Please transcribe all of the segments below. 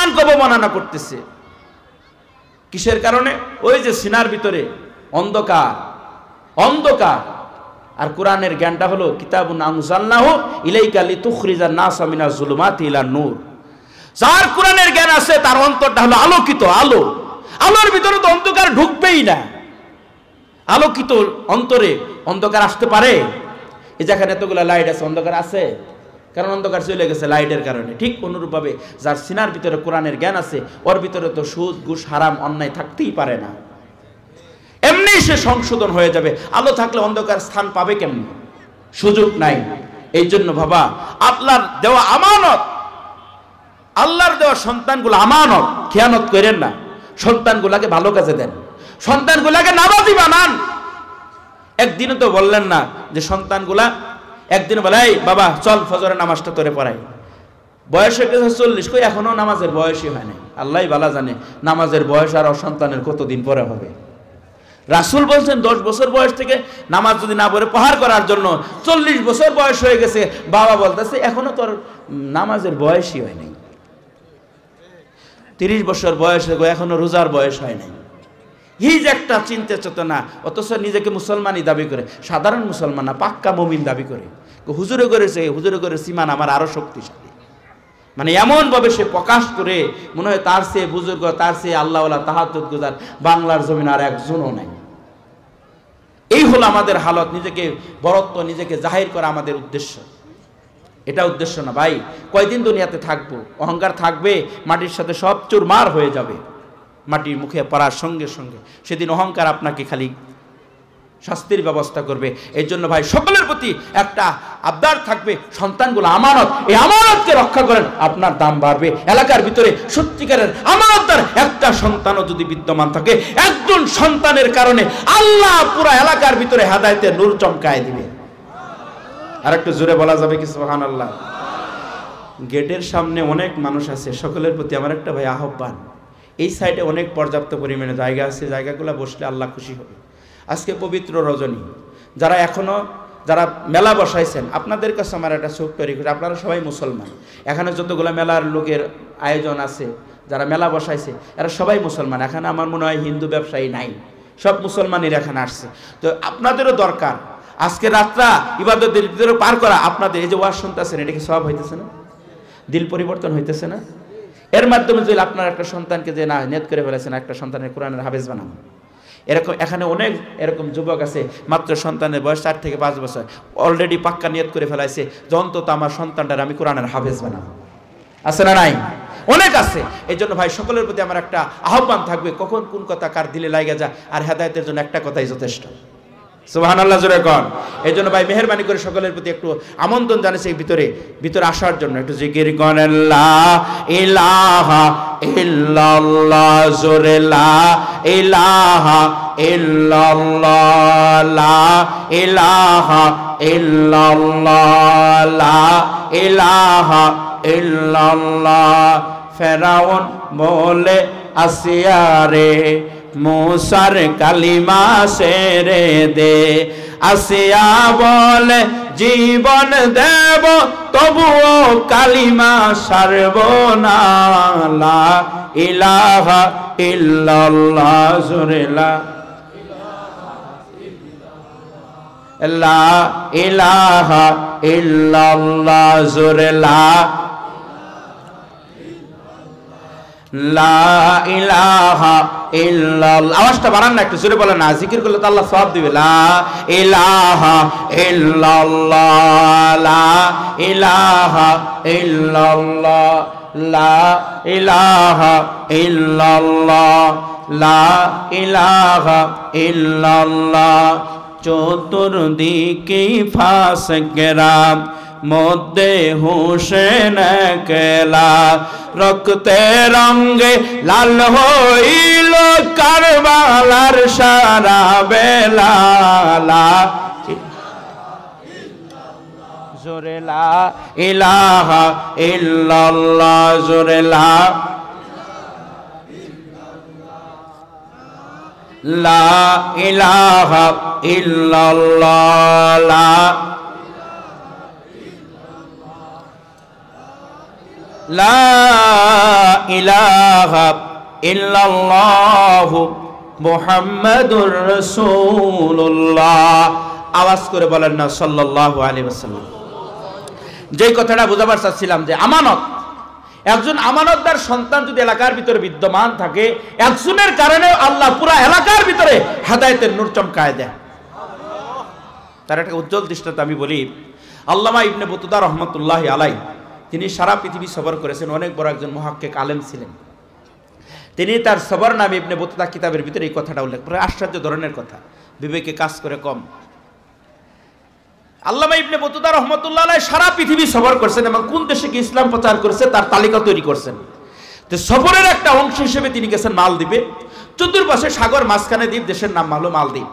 ইমানকে অবমাননা করতেছে। কিসের কারণে? ওই যে সিনার ভিতরে অন্ধকার, অন্ধকার। আর কোরআনের জ্ঞানটা হলো কিতাবুন আনজালনাহু ইলাইকা লিতুখরিজান নাসা মিনাজ যুলুমাতি ইলান নূর। যার কোরআনের জ্ঞান আছে তার অন্তরটা হলো আলোকিত, আলো। আলোর ভিতরে তো অন্ধকার ঢুকবেই না। আলোকিত অন্তরে অন্ধকার আসতে পারে? এই যেখানে এতগুলো লাইট আছে, অন্ধকার আছে? কারণ অন্ধকার চলে গেছে লাইটের কারণে। ঠিক অনুরূপভাবে যার সিনার ভিতরে কোরআনের জ্ঞান আছে, ওর ভিতরে তো সুদ, ঘুষ, হারাম, অন্যায় থাকতেই পারে না। এমনি সে সংশোধন হয়ে যাবে। আলো থাকলে অন্ধকার স্থান পাবে কেমনি? সুযোগ নাই। এই জন্য বাবা, আল্লাহর দেওয়া আমানত, আল্লাহর দেওয়া সন্তানগুলো আমানত, খেয়ানত করেন না। সন্তানগুলাকে ভালো কাজে দেন, সন্তানগুলাকে নামাজি বানান। একদিনও তো বললেন না যে সন্তানগুলা একদিন বলে, এই বাবা চল ফজরের নামাজটা তোরে পড়াই। বয়স হয়ে গেছে 40, কই এখনো নামাজের বয়সই হয় নাই। আল্লাহই ভালো জানে নামাজের বয়স আর সন্তানের কতদিন পরে হবে। রাসূল বলছেন 10 বছর বয়স থেকে নামাজ যদি না পড়ে প্রহার করার জন্য। 40 বছর বয়স হয়ে গেছে, বাবা বলতেছে এখনো তোর নামাজের বয়সই হয় নাই। 30 বছর বয়স হয়ে এখনো রোজার বয়স হয় নাই। এই যে একটা চিন্তা চেতনা, অথচ নিজেকে মুসলমানই দাবি করে, সাধারণ মুসলমান না, পাক্কা মুমিন দাবি করে। হুজুরে করেছে, হুজুরে করে সীমান আমার আরো শক্তিশালী। মানে এমন ভাবে সে প্রকাশ করে মনে হয় তার চেয়ে বুজুর্গ, তার চেয়ে আল্লাহওয়ালা, তাহাজ্জুদ গুজার বাংলার জমিন আর একজনও নাই। এই হলো আমাদের হালত। নিজেকে বরত্ব, নিজেকে জাহির করা আমাদের উদ্দেশ্য। এটা উদ্দেশ্য না ভাই। কয়দিন দুনিয়াতে থাকবো? অহংকার থাকবে, মাটির সাথে সব চুরমার হয়ে যাবে। মাটির মুখে পড়ার সঙ্গে সঙ্গে সেদিন অহংকার আপনাকে খালি শাস্তির ব্যবস্থা করবে। এই জন্য ভাই সকলের প্রতি একটা আবদার থাকবে, সন্তানগুলো আমানত, এই আমানতকে রক্ষা করেন, আপনার দাম বাড়বে। এলাকার ভিতরে সত্যিকারের আমানতদার একটা সন্তানও যদি বিদ্যমান থাকে, একজন সন্তানের কারণে আল্লাহ পুরো এলাকার ভিতরে হেদায়েতের নূর চমকায় দিবে। আর একটু জোরে বলা যাবে কি সুবহানাল্লাহ? গেটের সামনে অনেক মানুষ আছে, সকলের প্রতি আমার একটা ভাই আহ্বান, এই সাইডে অনেক পর্যাপ্ত পরিমাণে জায়গা আছে, জায়গাগুলো বসলে আল্লাহ খুশি হবে। আজকে পবিত্র রজনী, যারা মেলা বসাইছেন, আপনাদের কাছে আমার একটা ছোট্ট রিকোয়েস্ট, আপনারা সবাই মুসলমান। এখানে যতগুলো মেলার লোকের আয়োজন আছে, যারা মেলা বসাইছে এরা সবাই মুসলমান। এখানে আমার মনে হয় হিন্দু ব্যবসায়ী নাই, সব মুসলমানের এখানে আসছে। তো আপনাদেরও দরকার আজকে রাতটা ইবাদতের ভিতরে পার করা। আপনাদের এই যে ওয়াজ শুনতেছেন, এটা কি সওয়াব হইতেছে না? দিল পরিবর্তন হইতেছে না? এর মাধ্যমে যদি আপনার একটা সন্তানকে যে না নিয়ত করে ফেলেছেন একটা সন্তানের কোরআনের হাফেজ বানান, এরকম এখানে অনেক এরকম যুবক আছে, মাত্র সন্তানের বয়স 4 থেকে 5 বছর, অলরেডি পাক্কা নিয়ত করে ফেলাইছে যে অন্তত আমার সন্তানটার আমি কোরআনের হাফেজ বানাবো। আছে না নাই? অনেক আছে। এই জন্য ভাই সকলের প্রতি আমার একটা আহ্বান থাকবে, কখন কোন কথা কার দিলে লাগা যায়, আর হেদায়েতের জন্য একটা কথাই যথেষ্ট। সুবহানাল্লাহ জোরে কোন। এই জন্য ভাই মেহেরবানি করে সকলের প্রতি একটু আমন্ত্রণ জানাচ্ছি ভিতরে আসার জন্য। একটু জিকির করেন লা ইলাহা ইল্লাল্লাহ, জোরে লা ইলাহা ইল্লাল্লাহ, লা ইলাহা ইল্লাল্লাহ, লা ইলাহা ইল্লাল্লাহ। ফেরাউন বলে আসিয়া রে, মুসার কালিমা সেরে দে। আসিয়া বলে জীবন দেব, তবুও কালিমা সারব না। লা ইলাহা ইল্লাল্লাহ, জোরে লা ইলাহা ইল্লাল্লাহ, জোরে লা ইলাহা ইল্লাল্লাহ। আওয়াজটা বাড়ান না, একটু জোরে বলেন না, জিকির করলে তো আল্লাহ সওয়াব দিবে। লা ইলাহা ইল্লাল্লাহ, লা ইলাহা ইল্লাল্লাহ, লা ইলাহা ইল্লাল্লাহ, লা ইলাহা ইল্লাল্লাহ। চতুর্দিকে ফাসকেরা, মধ্যে হুসেন কেলা, রক্তে রঙে লাল হইল কারবালার সারা বেলা। জোরে লা ইলাহা ইল্লাল্লাহ, জোরে লা ইলাহা ইল্লাল্লাহ, লা ইলাহা ইল্লাল্লাহু মুহাম্মাদুর রাসূলুল্লাহ। আওয়াজ করে বলেন না সাল্লাল্লাহু আলাইহি ওয়াসাল্লাম। যেই কথাটা বোঝাবার চাচ্ছিলাম যে আমানত, একজন আমানতদার সন্তান যদি এলাকার ভিতরে বিদ্যমান থাকে, একজনের কারণে আল্লাহ পুরা এলাকার ভিতরে হেদায়েতের নূর চমকায় দেয়। তার একটা উজ্জ্বল দৃষ্টান্ত আমি বলি, আল্লামা ইবনে বতুতা রহমতুল্লাহি আলাইহি, তিনি সারা পৃথিবী সফর করেছেন, অনেক বড় একজন মুহাক্কিক আলেম ছিলেন। তিনি তার সবর নামে ইবনে বতুতা কিতাবের ভিতরে এই কথাটা উল্লেখ করে। আশ্চর্য ধরনের কথা, বিবেকে কাজ করে কম। আল্লামা ইবনে বতুতা রহমতুল্লাহ আলাইহি সারা পৃথিবী সফর করছেন এবং কোন দেশে কি ইসলাম প্রচার করেছে তার তালিকা তৈরি করছেন। তো সফরের একটা অংশ হিসেবে তিনি গেছেন মালদ্বীপে। চতুর্পাশে সাগর, মাঝখানে দ্বীপ, দেশের নাম হলো মালদ্বীপ।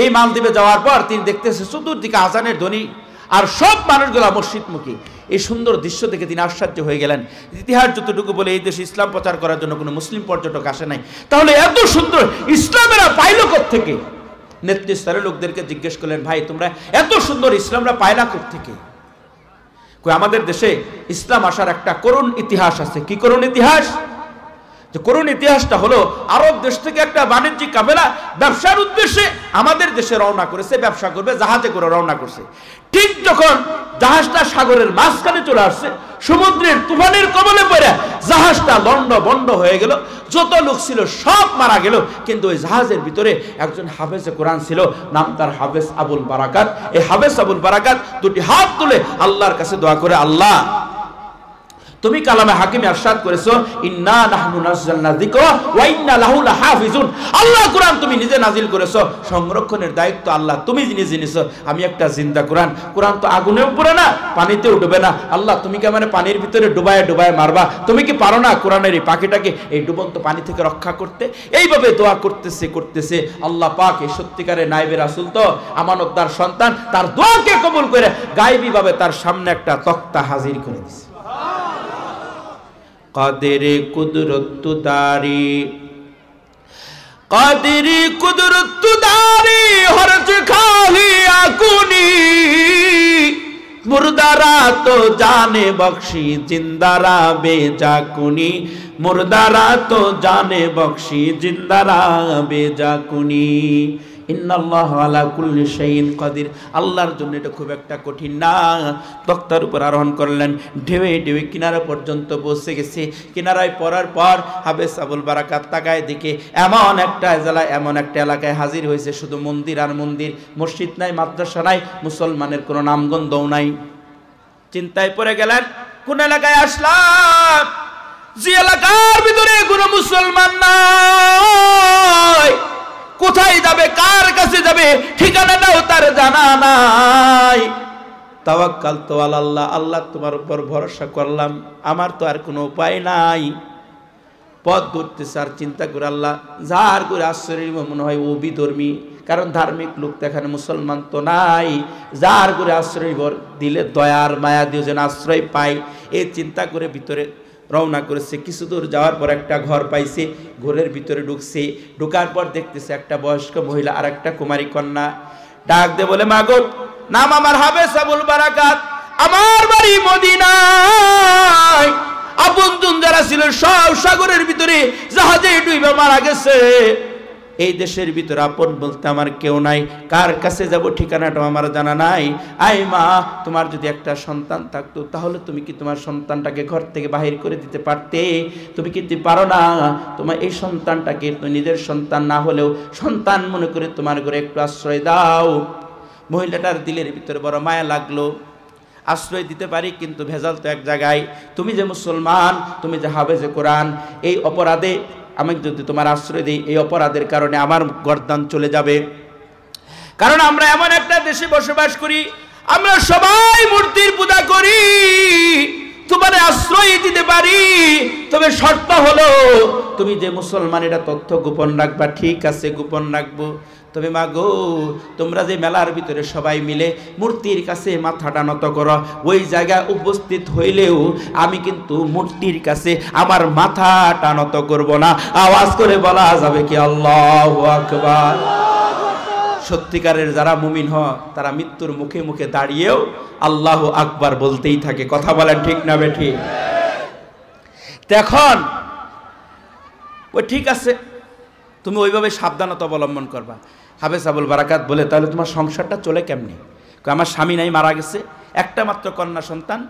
এই মালদ্বীপে যাওয়ার পর তিনি দেখতেছে চতুর্দিকে আজানের ধ্বনি আর সব মানুষগুলা মসজিদমুখী। এই সুন্দর দৃশ্য দেখে তিনি আশ্চর্য হয়ে গেলেন। ইতিহাস যতটুকু বলে এই দেশে ইসলাম প্রচার করার জন্য কোনো মুসলিম পর্যটক আসে নাই, তাহলে এত সুন্দর ইসলামেরা পাইল কোত্থেকে? নেতৃস্থানীয় লোকদেরকে জিজ্ঞেস করলেন, ভাই তোমরা এত সুন্দর ইসলামরা পাইলা কোত্থেকে? কই আমাদের দেশে ইসলাম আসার একটা করুণ ইতিহাস আছে। কি করুণ ইতিহাস? যে করুণ ইতিহাসটা হলো, আরব দেশ থেকে একটা বাণিজ্যিক কাফেলা ব্যবসার উদ্দেশ্যে আমাদের দেশে রওনা করেছে, ব্যবসা করবে, জাহাজে করে রওনা করছে। ঠিক যখন জাহাজটা সাগরের মাঝখানে চলে আসছে, সমুদ্রের তুফানের কবলে পড়ে জাহাজটা লন্ড বন্ড হয়ে গেল, যত লোক ছিল সব মারা গেল। কিন্তু ওই জাহাজের ভিতরে একজন হাফেজে কোরআন ছিল, নাম তার হাফেজ আবুল বারাকাত। এই হাফেজ আবুল বারাকাত দুটি হাত তুলে আল্লাহর কাছে দোয়া করে, আল্লাহ তুমি কালামে হাকিমে ইরশাদ করেছো, ইন্না নাহনু নাযালনা যিকরা ওয়া ইন্না লাহু লাহাফিজুন। আল্লাহ কোরআন তুমি নিজে নাজিল করেছো, সংরক্ষণের দায়িত্ব আল্লাহ তুমি নিজে নিছো। আমি একটা জিন্দা কোরআন, কোরআন তো আগুনেও পুড়ে না, পানিতেও ডুবে না। আল্লাহ তুমি কি মানে পানির ভিতরে ডুবায় ডুবায় মারবা? তুমি কি পারো না কোরআনের এই পাখিটাকে এই ডুবন্ত পানি থেকে রক্ষা করতে? এইভাবে দোয়া করতেছে আল্লাহ পাক এই সত্যিকারের নায়েবে রাসূল তো আমানতদার সন্তান, তার দোয়াকে কবুল করে গায়বী ভাবে তার সামনে একটা তক্তা হাজির করে দিয়েছে। কাদেরে কুদরত দারি, কাদেরে কুদরত দারি, হরজ খাহিয়া কুনি, মুর্দারা তো জানে বখশি, জিন্দারা বেজা কুনি, মুর্দারা তো জানে বখশি, জিন্দারা বেজা কুনি। ইন্নাল্লাহ আলা কুল্লি শাইইন কাদির। আল্লাহর জন্য এটা খুব একটা কঠিন না। তক্তার উপর আরোহণ করলেন, ঢেউে ঢেউে কিনারা পর্যন্ত পৌঁছে গেছে। কিনারায় পড়ার পর হাফেজ আবুল বারাকাত তাকায় দিকে এমন একটা জেলায়, এমন একটা এলাকায় হাজির হয়েছে, শুধু মন্দির আর মন্দির, মসজিদ নাই, মাদ্রাসা নাই, মুসলমানের কোনো নামগন্ধও নাই। চিন্তায় পড়ে গেলেন, কোন এলাকায় আসলাম যে এলাকার ভিতরে কোনো মুসলমান নাই? কোথায় যাবে, কার কাছে যাবে, ঠিকানাটাও তার জানা নাই। তাওয়াক্কাল তো আল্লাহ, আল্লাহ তোমার উপর ভরসা করলাম, আমার তো আর কোনো উপায় নাই। পথ ধরতেছে আর চিন্তা করে আল্লাহ যার করে আশ্রয় মনে হয় ও বিধর্মী, কারণ ধার্মিক লোক তো এখানে মুসলমান তো নাই। যার করে আশ্রয় দিলে দয়ার মায়া দিয়ে যেন আশ্রয় পাই, এই চিন্তা করে ভিতরে রওনা করেছে। কিছু দূর যাওয়ার পর একটা ঘর পাইছে, ঘরের ভিতরে ঢুকছে। ঢুকার পর দেখতেছে একটা বয়স্ক মহিলা আর একটা কুমারী কন্যা। ডাক দে বলে, মাগো, নাম আমার হাফেজ আবুল বারাকাত, আমার বাড়ি মদিনায়, আপনজন যারা ছিল সব সাগরের ভিতরে জাহাজে ডুবে মারা গেছে। এই দেশের ভিতরে আপন বলতে আমার কেউ নাই, কার কাছে যাব ঠিকানাটা আমার জানা নাই। আই মা, তোমার যদি একটা সন্তান থাকতো তাহলে তুমি কি তোমার সন্তানটাকে ঘর থেকে বাহির করে দিতে পারতে? তুমি কি পারো না? তোমার এই সন্তানটাকে নিজের সন্তান না হলেও সন্তান মনে করে তোমার ঘরে একটু আশ্রয় দাও। মহিলাটার দিলের ভিতরে বড় মায়া লাগলো। আশ্রয় দিতে পারি, কিন্তু ভেজাল তো এক জায়গায়। তুমি যে মুসলমান, তুমি যে হাফেজে কোরআন, এই অপরাধে আমি যদি তোমার আশ্রয় দিই, এই অপরাধের কারণে আমার গর্দান চলে যাবে। কারণ আমরা এমন একটা দেশে বসবাস করি, আমরা সবাই মূর্তির পূজা করি। তোমার আশ্রয় দিতে পারি, তবে শর্ত হলো তুমি যে মুসলমান এটা তথ্য গোপন রাখবা। ঠিক আছে, গোপন রাখবো। তবে মাগো, তোমরা যে মেলার ভিতরে সবাই মিলে মূর্তির কাছে মাথাটা নত করো, ওই জায়গায় উপস্থিত হইলেও আমি কিন্তু মূর্তির কাছে আমার মাথাটা নত করব না। আওয়াজ করে বলা যাবে কি আল্লাহু আকবার? সত্যিকারের যারা মুমিন হয় তারা মৃত্যুর মুখে মুখে দাঁড়িয়েও আল্লাহু আকবার বলতেই থাকে। কথা বলেন ঠিক না বেঠিক? তখন ওই ঠিক আছে, তুমি ওইভাবে সাবধানতা অবলম্বন করবা। হাফেজ আবুল বারাকাত বলে, তাহলে তোমার সংসারটা চলে কেমনি? আমার স্বামী নাই, মারা গেছে, একটা মাত্র কন্যা সন্তান,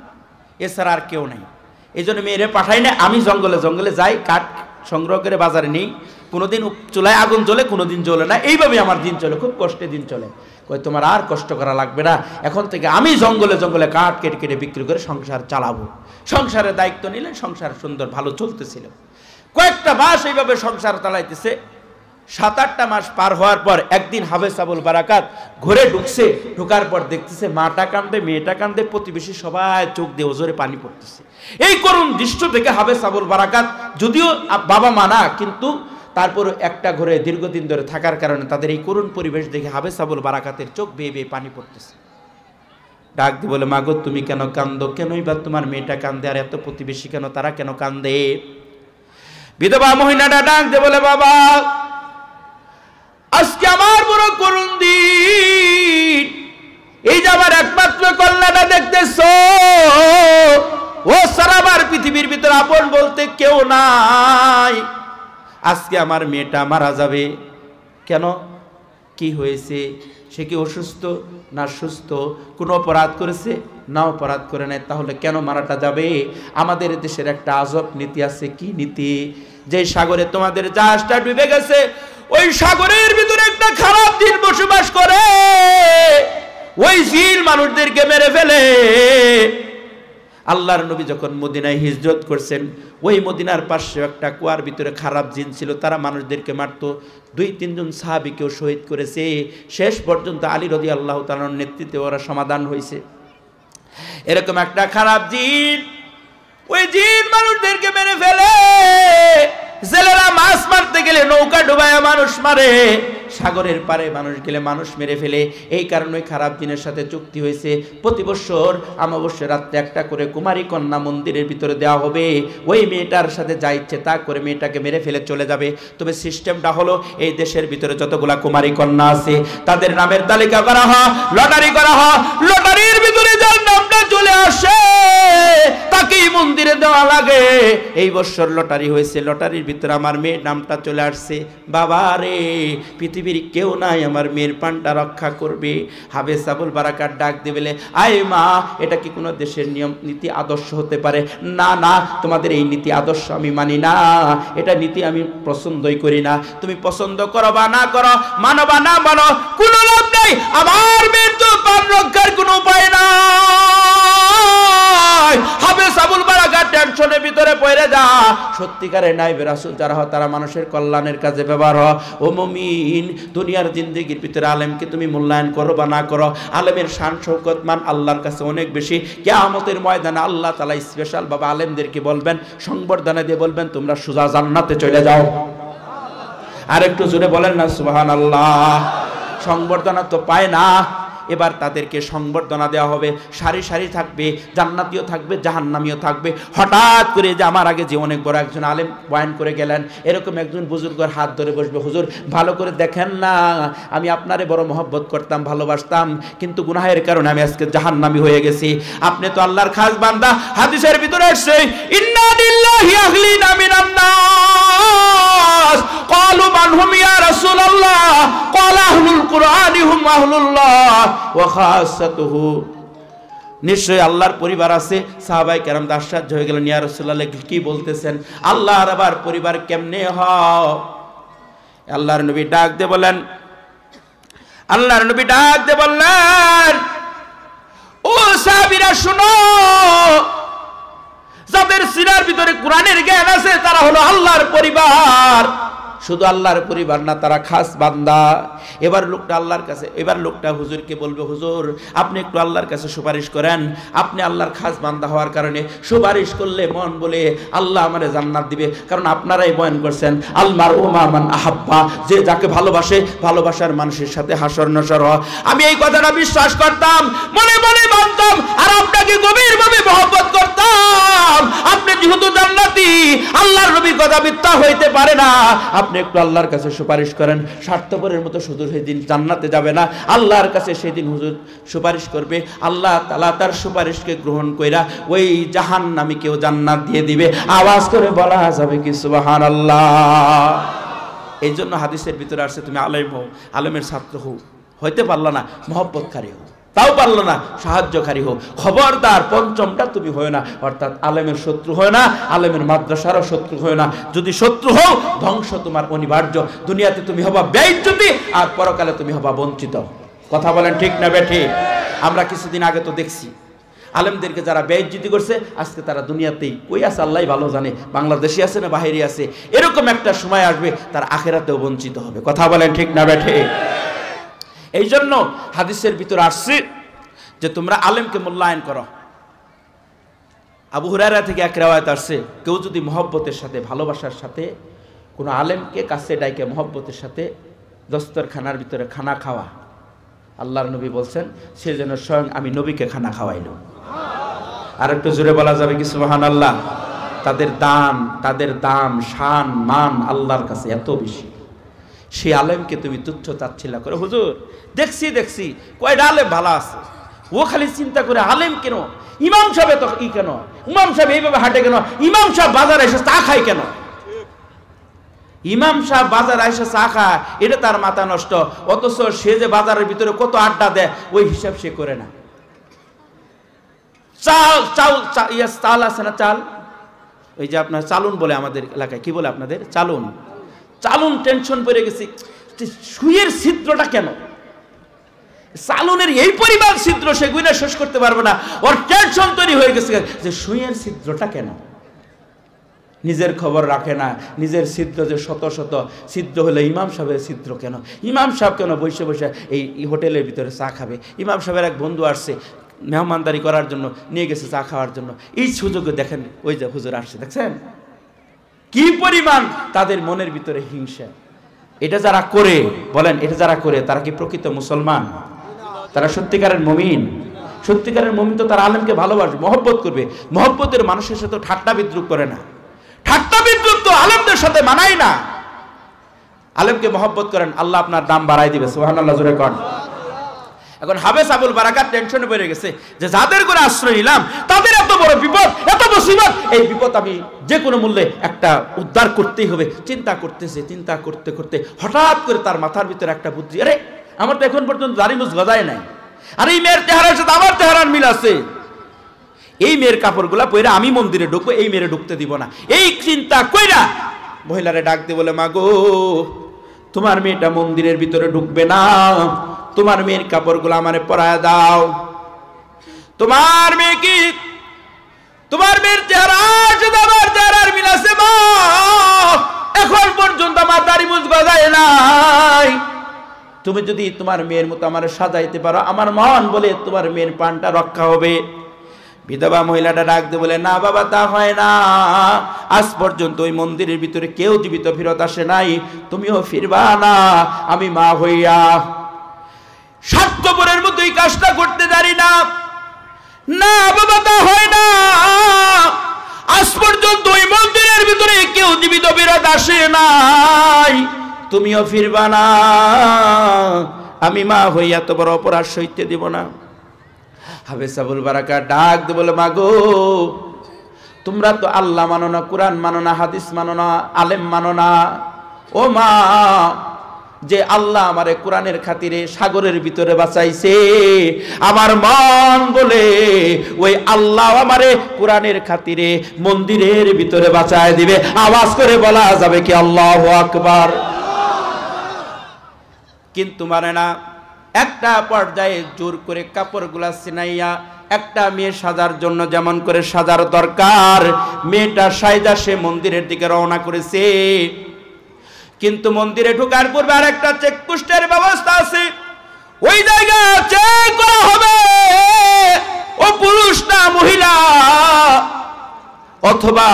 এছাড়া আর কেউ নাই। এই জন্য মেয়েরে পাঠাই না, আমি জঙ্গলে জঙ্গলে যাই, কাঠ সংগ্রহ করে বাজারে নেই, কোনোদিন চুলায় আগুন জ্বলে, কোনোদিন জ্বলে না, এইভাবে আমার দিন চলে, খুব কষ্টে দিন চলে। কই তোমার আর কষ্ট করা লাগবে না, এখন থেকে আমি জঙ্গলে জঙ্গলে কাঠ কেটে কেটে বিক্রি করে সংসার চালাবো। সংসারের দায়িত্ব নিলেন, সংসার সুন্দর ভালো চলতেছিল। কয়েকটা মাস এইভাবে সংসার চালাইতেছে। 7-8টা মাস পার হওয়ার পর একদিন হাফেজ আবুল বারাকাত ঘরে ঢুকছে, ঢোকার পর দেখতেছে মাটা কান্দে, মেয়েটা কান্দে, প্রতিবেশী সবাই চোখ দিয়ে ওজরে পানি পড়তেছে। এই করুণ দৃশ্য থেকে হাফেজ আবুল বারাকাত, যদিও বাবা মানা, কিন্তু তারপর একটা ঘরে দীর্ঘদিন ধরে থাকার কারণে তাদের এই করুণ পরিবেশ দেখে হাফেজ আবুল বারাকাতের চোখ বেয়ে বেয়ে পানি পড়তেছে। ডাক দিয়ে বলে, মাগো তুমি কেন কান্দো? কেনই বা তোমার মেয়েটা কান্দে, আর এত প্রতিবেশী কেন, তারা কেন কান্দে? বিধবা মহিলাটা ডাক দিয়ে বলে, বাবা আজকে আমার বড় করুণ দিন, এই যে আমার একমাত্র কন্যাটা দেখতেছ, ও সারা আমার পৃথিবীর ভিতরে আপন বলতে কেউ নাই। আজকে আমার মেয়েটা মারা যাবে। কেন? কি হয়েছে? সে কি অসুস্থ না সুস্থ? কোনো অপরাধ করেছে না অপরাধ করে নাই, তাহলে কেন মারাটা যাবে? আমাদের দেশের একটা আজব নীতি আছে। কি নীতি? যে সাগরে তোমাদের জাহাজটা ডুবে গেছে, ওই সাগরের ভিতরে একটা খারাপ দিন বসবাস করে, ওই জিন মানুষদেরকে মেরে ফেলে। আল্লাহর নবী যখন মদিনায় হিজরত করছেন, ওই মদিনার পাশে একটা কুয়ার ভিতরে খারাপ জিন ছিল, তারা মানুষদেরকে মারত। 2-3 জন সাহাবীকেও শহীদ করেছে। শেষ পর্যন্ত আলী রাদিয়াল্লাহু তাআলার নেতৃত্বে ওরা সমাধান হয়েছে। এরকম একটা খারাপ জিন, ওই জিন মানুষদেরকে মেরে ফেলে। জেলেরা মাছ মারতে গেলে নৌকা ডুবায় মানুষ মারে, সাগরের পারে মানুষ গেলে মানুষ মেরে ফেলে। এই কারণে খারাপ জিনের সাথে চুক্তি হয়েছে, প্রতি বছর অমাবস্যা রাত্রে একটা করে কুমারী কন্যা মন্দিরের ভিতরে দেওয়া হবে। ওই মেয়েটার সাথে যা ইচ্ছে তা করে মেয়েটাকে মেরে ফেলে চলে যাবে। তবে সিস্টেমটা হলো, এই দেশের ভিতরে যতগুলা কুমারী কন্যা আছে তাদের নামের তালিকা করা হয়, লটারি করা হয়। লটারির ভিতরে যার নামটা চলে আসে তাকেই মন্দিরে দেওয়া লাগে। এই বছর লটারি হয়েছে, লটারির ভিতরে আমার মেয়ের নামটা চলে আসছে। বাবা রে, পৃথিবীর কেউ নাই আমার মেয়ের প্রাণটা রক্ষা করবে। হাফেজ আবুল বারাকাত ডাক দিয়ে বলে, আয় মা, এটা কি কোনো দেশের নিয়ম নীতি আদর্শ হতে পারে? না না, তোমাদের এই নীতি আদর্শ আমি মানি না, এটা নীতি আমি পছন্দই করি না। তুমি পছন্দ করো বা না করো, মানো বা না মানো, কোনো লাভ নেই। আমার মেয়ের তো প্রাণ রক্ষার কোনো উপায় না। হাফেজ আবুল বারাকাত টেনশনের ভিতরে পড়ে যা। সত্যিকারের নাইবে রাসূল যারা হয় তারা মানুষের কল্যাণের কাজে ব্যবহার হয়। ও মুমিন, দুনিয়ার জিন্দেগির ভিতরে আলেমকে তুমি মূল্যায়ন করো বা না করো, আলেমের শান শৌকত মান আল্লাহর কাছে অনেক বেশি। কিয়ামতের ময়দানে আল্লাহ তাআলা স্পেশাল ভাবে আলেমদেরকে বলবেন, সংবর্ধনা দিয়ে বলবেন, তোমরা সোজা জান্নাতে চলে যাও। আর একটু জোরে বলেন না সুবহানাল্লাহ। সংবর্ধনা তো পায় না, এবার তাদেরকে সংবর্ধনা দেওয়া হবে। সারি সারি থাকবে, জান্নাতীয় থাকবে, জাহান্নামীয় থাকবে। হঠাৎ করে যে আমার আগে যে অনেক বড় একজন আলেম বয়ান করে গেলেন, এরকম একজন বুজুর্গের হাত ধরে বসবে, হুজুর ভালো করে দেখেন না, আমি আপনারে বড় মহব্বত করতাম, ভালোবাসতাম, কিন্তু গুনাহের কারণে আমি আজকে জাহান্নামী হয়ে গেছি। আপনি তো আল্লাহর খাস বান্দা। হাদিসের ভিতরে আসছে, ইন্না লিল্লাহি আহলিনা মিনান নাস ক্বালু মান হুম ইয়া রাসূলুল্লাহ ক্বালা আহলুল কুরআনি হুম আহলুল্লাহ ওয়া খাসাতুহু। নিশ্চয়ই আল্লাহর পরিবার আছে। সাহাবায়ে কেরাম আশ্চর্য হয়ে গেলেন, ইয়া রাসূলুল্লাহ কি বলতেছেন? আল্লাহর আবার পরিবার কেমনে হয়? আল্লাহর নবী ডাক দিয়ে বলেন, আল্লাহর নবী ডাক দিয়ে বললেন, ও সাহাবীরা শুনো, যাদের সিনার ভিতরে কোরআনের জ্ঞান আছে তারা হলো আল্লাহর পরিবার। শুধু আল্লাহর পরিবার না, তারা খাস বান্দা। এবার লোকটা আল্লাহর কাছে, এবার লোকটা হুজুরকে বলবে, হুজুর আপনি একটু আল্লাহর কাছে সুপারিশ করেন, আপনি আল্লাহর খাস বান্দা হওয়ার কারণে সুপারিশ করলে মন বলে আল্লাহ আমারে জান্নাত দিবে। কারণ আপনারাই বয়ান করছেন, আল মারউ মা মান আহাব্বা, যে যাকে ভালোবাসে, ভালোবাসার মানুষের সাথে হাসর নসর হয়। আমি এই কথাটা বিশ্বাস করতাম, মনে মনে মানতাম, আর আপনাকে গভীরভাবে মহব্বত করতাম। আপনি যেহেতু জান্নাতি, আল্লাহর নবীর কথা মিথ্যা হইতে পারে না। আপনি একটু আল্লাহর কাছে সুপারিশ করেন। স্বার্থপরের মতো শুধু সেদিন জান্নাতে যাবে না, আল্লাহর কাছে সেদিন হুজুর সুপারিশ করবে। আল্লাহ তাআলা তার সুপারিশকে গ্রহণ কইরা ওই জাহান্নামীকেও জান্নাত দিয়ে দিবে। আওয়াজ করে বলা যাবে কি সুবহানাল্লাহ। এই জন্য হাদিসের ভিতরে আসছে, তুমি আলেম হও, আলেমের ছাত্র হও, হইতে পারলা না মহব্বতকারী হও, তাও পারলো না সাহায্যকারী হোক। খবরদার পঞ্চমটা তুমি হয় না, অর্থাৎ আলেমের শত্রু হয় না, আলেমের মাদ্রাসারও শত্রু হয় না। যদি শত্রু হও, ধ্বংস তোমার অনিবার্য। দুনিয়াতে তুমি হবা বেইজ্জতি, আর পরকালে তুমি হবা বঞ্চিত। কথা বলেন ঠিক না বেঠিক? আমরা কিছুদিন আগে তো দেখছি আলেমদেরকে যারা বেইজ্জতি করছে, আজকে তারা দুনিয়াতেই কই আছে আল্লাহ ভালো জানে, বাংলাদেশে আছে না বাহিরে আছে। এরকম একটা সময় আসবে তার আখেরাতেও বঞ্চিত হবে। কথা বলেন ঠিক না বেঠিক? এই জন্য হাদিসের ভিতর আসছে যে তোমরা আলেমকে মূল্যায়ন করো। আবু হুরায়রা থেকে এক রিওয়ায়াত আসছে, কেউ যদি মহব্বতের সাথে, ভালোবাসার সাথে কোনো আলেমকে কাছে ডাইকে মহব্বতের সাথে দস্তরখানার ভিতরে খানা খাওয়া, আল্লাহর নবী বলছেন সে যেন স্বয়ং আমি নবীকে খানা খাওয়াইল। আর একটু জোরে বলা যাবে কি সুবহানাল্লাহ? তাদের দাম শান মান আল্লাহর কাছে এত বেশি। সেই আলেমকে তুমি তুচ্ছ তাচ্ছিল্য করে, হুজুর দেখছি কয়টা আলেম ভালো আছে, ও খালি চিন্তা করে আলেম কেন, ইমাম সাহেব তো ই কেন, ইমাম সাহেব এইভাবে হাঁটে কেন, ইমাম সাহেব বাজারে এসে চা খায় কেন, ইমাম সাহেব বাজারে এসে চা খায়, এটা তার মাথা নষ্ট। অথচ সে যে বাজারের ভিতরে কত আড্ডা দেয় ওই হিসাব সে করে না। চাল আছে না, চাল, ওই যে আপনার চালুন বলে আমাদের এলাকায়, কি বলে আপনাদের চালুন টেনশন পড়ে গেছি, সুইয়ের ছিদ্রটা কেন, চালুনের এই পরিমাণ ছিদ্র সে গুইনা শেষ করতে পারবে না, ওর টেনশন তৈরি হয়ে গেছে যে সুইয়ের ছিদ্রটা কেন। নিজের খবর রাখে না, নিজের ছিদ্র যে শত শত ছিদ্র হলে ইমাম সাহেবের ছিদ্র কেন, ইমাম সাহেব কেন বসে বসে এই হোটেলের ভিতরে চা খাবে। ইমাম সাহেবের এক বন্ধু আসছে মেহমানদারি করার জন্য, নিয়ে গেছে চা খাওয়ার জন্য, এই সুযোগে দেখেন ওই যে হুজুর আসছে, দেখছেন কি পরিমাণ তাদের মনের ভিতরে হিংসা। এটা যারা করে, বলেন এটা যারা করে তারা কি প্রকৃত মুসলমান? তারা সত্যিকারের মুমিন? সত্যিকারের মুমিন তো তারা আলেমকে ভালোবাসবে, মহব্বত করবে। মহব্বতের মানুষের সাথে ঠাট্টা বিদ্রুপ করে না। ঠাট্টা বিদ্রুপ তো আলেমদের সাথে মানায় না। আলেমকে মহব্বত করেন, আল্লাহ আপনার দাম বাড়াই দিবে। সুবহানাল্লাহ জোরে কোন। এখন হাফেজ আবুল বারাকাত টেনশনে পড়ে গেছে যে যাদের করে আশ্রয় নিলাম তাদের এত বড় বিপদ, এত মুসিবত, এই বিপদ আমি যে কোনো মূল্যে একটা উদ্ধার করতেই হবে। চিন্তা করতে করতে হঠাৎ করে তার মাথার ভিতরে একটা বুদ্ধি, আরে আমার তো এখন পর্যন্ত দাড়ি মুছ গজায় নাই, আর এই মেয়ের চেহারার সাথে আমার চেহারার মিল আছে, এই মেয়ের কাপড়গুলা পরে আমি মন্দিরে ঢুকবো, এই মেয়েরে ঢুকতে দিব না। এই চিন্তা কইরা মহিলারে ডাক দিয়ে বলে, মা গো তোমার মেয়েটা মন্দিরের ভিতরে ঢুকবে না, তোমার মেয়ের কাপড়গুলো আমারে পরায় দাও। তোমার মেয়ে কি, তোমার মেয়ের চেহারা সাথে আমার চেহারার মিল আছে মা, এখন পর্যন্ত আমার দাড়ি মুছ গজায় নাই। তুমি যদি তোমার মেয়ের মতো আমার সাজাইতে পারো, আমার মন বলে তোমার মেয়ের প্রাণটা রক্ষা হবে। বিধবা মহিলাটা ডাক দিয়ে বলে, না বাবা তা হয় না, আজ পর্যন্ত ওই মন্দিরের ভিতরে কেউ জীবিত ফেরত আসে নাই, তুমিও ফিরবা না। আমি মা হইয়া স্বার্থপরের মতো এই কাজটা করতে পারি না। না বাবা তা হয় না, আজ পর্যন্ত ওই মন্দিরের ভিতরে কেউ জীবিত ফেরত আসে নাই, তুমিও ফিরবা না। আমি মা হইয়া তো বড় অপরাধ সইতে দিব না। হাফেজ আবুল বারাকাত ডাক দিয়ে বলে, মা গো তোমরা তো আল্লাহ মানো না, কোরআন মানো না, হাদিস মানো না, আলেম মানো না। ও মা, যে আল্লাহ আমারে কোরআনের খাতিরে সাগরের ভিতরে বাঁচাইছে, আমার মন বলে ওই আল্লাহ আমারে কোরআনের খাতিরে মন্দিরের ভিতরে বাঁচায় দিবে। আওয়াজ করে বলা যাবে কি আল্লাহু আকবার? কিন্তু মানে না, একটা পর্যায়ে জোর করে কাপড়গুলা ছিনাইয়া একটা মেয়ে সাজার জন্য যেমন করে সাজার দরকার, মেয়েটা সাইজা সে মন্দিরের দিকে রওনা করেছে। কিন্তু মন্দিরে ঢোকার পূর্বে আর একটা চেকপোস্টের ব্যবস্থা আছে, ওই জায়গা চেক করা হবে ও পুরুষ না মহিলা, অথবা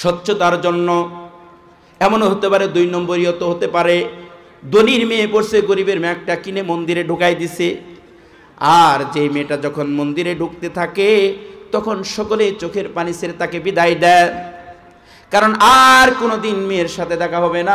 স্বচ্ছতার জন্য এমনও হতে পারে 2 নম্বরীয় তো হতে পারে, ধনীর মেয়ে পড়ছে, গরিবের মেয়ে একটা কিনে মন্দিরে ঢুকাই দিছে। আর যে মেয়েটা যখন মন্দিরে ঢুকতে থাকে তখন সকলে চোখের পানি ছেড়ে তাকে বিদায় দেয়, কারণ আর কোনোদিন মেয়ের সাথে দেখা হবে না।